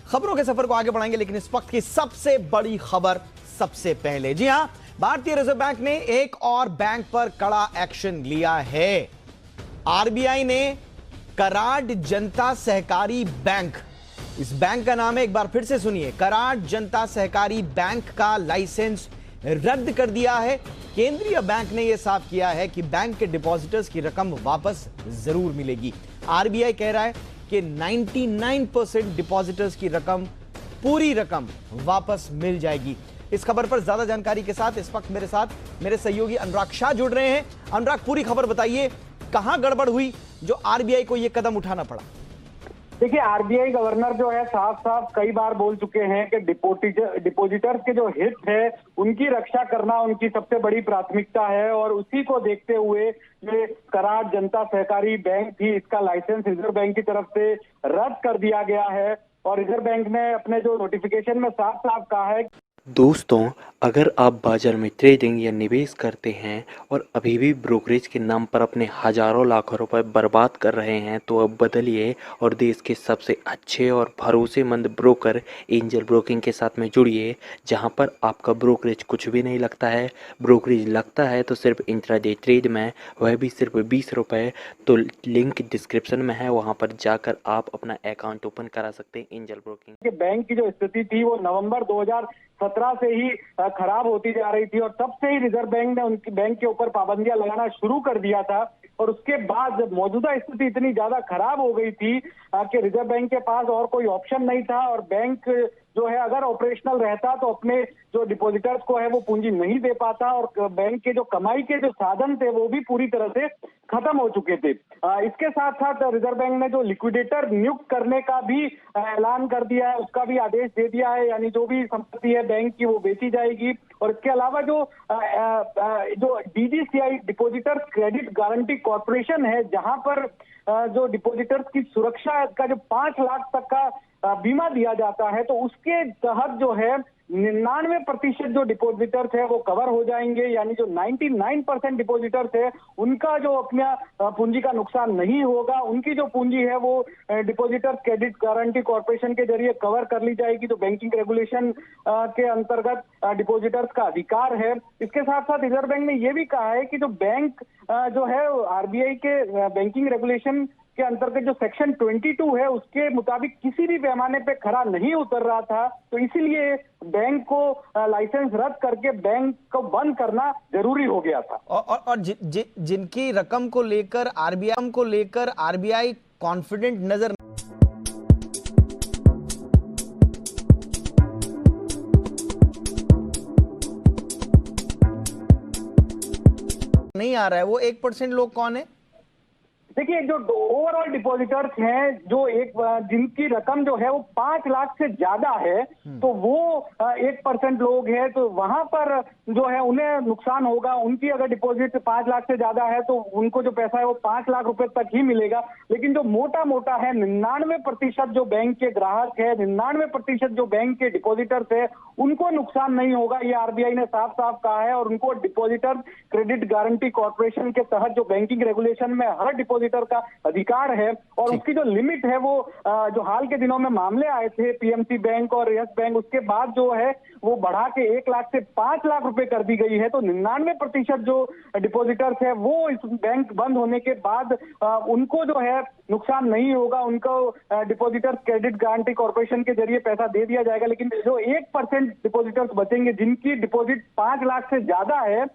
खबरों के सफर को आगे बढ़ाएंगे, लेकिन इस वक्त की सबसे बड़ी खबर सबसे पहले। जी हां, भारतीय रिजर्व बैंक ने एक और बैंक पर कड़ा एक्शन लिया है। आरबीआई ने कराड जनता सहकारी बैंक, इस बैंक का नाम है, एक बार फिर से सुनिए, कराड जनता सहकारी बैंक का लाइसेंस रद्द कर दिया है। केंद्रीय बैंक ने यह साफ किया है कि बैंक के डिपॉजिटर्स की रकम वापस जरूर मिलेगी। आरबीआई कह रहा है कि 99% डिपॉजिटर्स की रकम, पूरी रकम वापस मिल जाएगी। इस खबर पर ज्यादा जानकारी के साथ इस वक्त मेरे साथ मेरे सहयोगी अनुराग शाह जुड़ रहे हैं। अनुराग, पूरी खबर बताइए, कहां गड़बड़ हुई जो आरबीआई को यह कदम उठाना पड़ा? देखिए, आरबीआई गवर्नर जो है साफ साफ कई बार बोल चुके हैं कि डिपोजिटर्स के जो हित है उनकी रक्षा करना उनकी सबसे बड़ी प्राथमिकता है, और उसी को देखते हुए ये कराड जनता सहकारी बैंक थी, इसका लाइसेंस रिजर्व बैंक की तरफ से रद्द कर दिया गया है। और रिजर्व बैंक ने अपने जो नोटिफिकेशन में साफ साफ कहा है। दोस्तों, अगर आप बाजार में ट्रेडिंग या निवेश करते हैं और अभी भी ब्रोकरेज के नाम पर अपने हजारों लाखों रुपए बर्बाद कर रहे हैं, तो अब बदलिए और देश के सबसे अच्छे और भरोसेमंद ब्रोकर एंजल ब्रोकिंग के साथ में जुड़िए, जहां पर आपका ब्रोकरेज कुछ भी नहीं लगता है। ब्रोकरेज लगता है तो सिर्फ इंट्राडे ट्रेड में, वह भी सिर्फ 20 रुपये। तो लिंक डिस्क्रिप्शन में है, वहाँ पर जाकर आप अपना अकाउंट ओपन करा सकते हैं एंजल ब्रोकिंग। बैंक की जो स्थिति थी वो नवंबर 2017 से ही खराब होती जा रही थी, और तब से ही रिजर्व बैंक ने उनकी बैंक के ऊपर पाबंदियां लगाना शुरू कर दिया था। और उसके बाद जब मौजूदा स्थिति इतनी ज्यादा खराब हो गई थी कि रिजर्व बैंक के पास और कोई ऑप्शन नहीं था, और बैंक जो है अगर ऑपरेशनल रहता तो अपने जो डिपॉजिटर्स को है वो पूंजी नहीं दे पाता, और बैंक के जो कमाई के जो साधन थे वो भी पूरी तरह से खत्म हो चुके थे। इसके साथ साथ रिजर्व बैंक ने जो लिक्विडेटर नियुक्त करने का भी ऐलान कर दिया है, उसका भी आदेश दे दिया है, यानी जो भी संपत्ति है बैंक की वो बेची जाएगी। और इसके अलावा जो DGCI depositor credit guarantee corporation है, जहां पर जो डिपॉजिटर्स की सुरक्षा का जो 5 लाख तक का बीमा दिया जाता है, तो उसके तहत जो है 99% जो डिपॉजिटर्स है वो कवर हो जाएंगे, यानी जो 99% डिपॉजिटर्स है उनका जो अपना पूंजी का नुकसान नहीं होगा, उनकी जो पूंजी है वो डिपॉजिटर्स क्रेडिट गारंटी कॉर्पोरेशन के जरिए कवर कर ली जाएगी, जो बैंकिंग रेगुलेशन के अंतर्गत डिपॉजिटर्स का अधिकार है। इसके साथ साथ रिजर्व बैंक ने यह भी कहा है कि जो बैंक जो है आरबीआई के बैंकिंग रेगुलेशन के अंतर्गत जो सेक्शन 22 है उसके मुताबिक किसी भी पैमाने पे खरा नहीं उतर रहा था, तो इसीलिए बैंक को लाइसेंस रद्द करके बैंक को बंद करना जरूरी हो गया था। और जिनकी रकम को लेकर आरबीआई कॉन्फिडेंट नजर नहीं आ रहा है, वो 1% लोग कौन है? देखिए, जो ओवरऑल डिपॉजिटर्स हैं, जो जिनकी रकम जो है वो 5 लाख से ज्यादा है, तो वो 1% लोग हैं, तो वहां पर जो है उन्हें नुकसान होगा। उनकी अगर डिपॉजिट 5 लाख से ज्यादा है तो उनको जो पैसा है वो 5 लाख रुपए तक ही मिलेगा। लेकिन जो मोटा है 99% जो बैंक के ग्राहक है, 99% जो बैंक के डिपॉजिटर्स है, उनको नुकसान नहीं होगा, ये आरबीआई ने साफ साफ कहा है। और उनको डिपॉजिटर क्रेडिट गारंटी कॉर्पोरेशन के तहत जो बैंकिंग रेगुलेशन में हर डिपॉजिटर का अधिकार है, और उसकी जो लिमिट है वो जो हाल के दिनों में मामले आए थे पीएमसी बैंक और यस बैंक, उसके बाद जो है वो बढ़ा के 1 लाख से 5 लाख रुपए कर दी गई है। तो 99% जो डिपॉजिटर्स है वो इस बैंक बंद होने के बाद उनको जो है नुकसान नहीं होगा, उनको डिपॉजिटर्स क्रेडिट गारंटी कॉर्पोरेशन के जरिए पैसा दे दिया जाएगा। लेकिन जो 1% डिपॉजिटर्स बचेंगे जिनकी डिपॉजिट 5 लाख से ज्यादा है,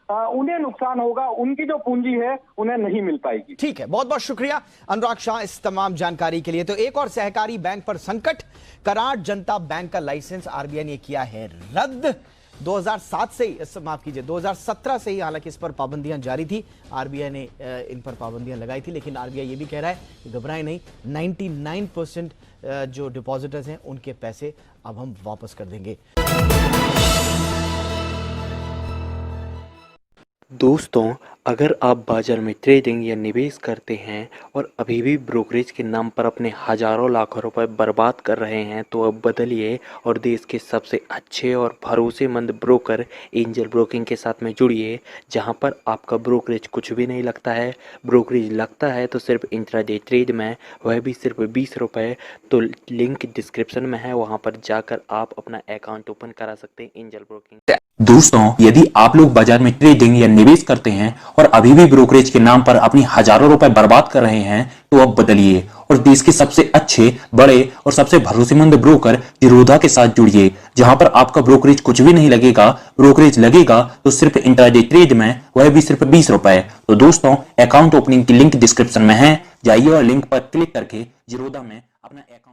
उन्हें नुकसान होगा, उनकी जो पूंजी है उन्हें नहीं मिल पाएगी। ठीक है, बहुत बहुत शुक्रिया अनुराग शाह इस तमाम जानकारी के लिए। तो एक और सहकारी बैंक पर संकट, कराड जनता बैंक का लाइसेंस आरबीआई ने किया है रद्द। 2007 से ही, माफ कीजिए 2017 से ही हालांकि इस पर पाबंदियां जारी थी, आरबीआई ने इन पर पाबंदियां लगाई थी, लेकिन आरबीआई ये भी कह रहा है कि घबराएं नहीं, 99% जो डिपॉजिटर्स हैं उनके पैसे अब हम वापस कर देंगे। दोस्तों, अगर आप बाजार में ट्रेडिंग या निवेश करते हैं और अभी भी ब्रोकरेज के नाम पर अपने हजारों लाखों रुपए बर्बाद कर रहे हैं तो अब बदलिए और देश के सबसे अच्छे और भरोसेमंद ब्रोकर एंजल ब्रोकिंग के साथ में जुड़िए, जहां पर आपका ब्रोकरेज कुछ भी नहीं लगता है। ब्रोकरेज लगता है तो सिर्फ इंट्राडे ट्रेड में, वह भी सिर्फ 20 रुपये। तो लिंक डिस्क्रिप्शन में है, वहां पर जाकर आप अपना अकाउंट ओपन करा सकते हैं एंजल ब्रोकिंग। दोस्तों, यदि आप लोग बाजार में ट्रेडिंग या निवेश करते हैं और अभी भी ब्रोकरेज के नाम पर अपनी हजारों रुपए बर्बाद कर रहे हैं तो अब बदलिए और देश के सबसे अच्छे, बड़े और सबसे भरोसेमंद ब्रोकर जीरोधा के साथ जुड़िए, जहां पर आपका ब्रोकरेज कुछ भी नहीं लगेगा। ब्रोकरेज लगेगा तो सिर्फ इंट्राडे ट्रेड में, वह भी सिर्फ 20 रुपए। तो दोस्तों, अकाउंट ओपनिंग की लिंक डिस्क्रिप्शन में है, जाइए और लिंक पर क्लिक करके जीरोधा में अपना अकाउंट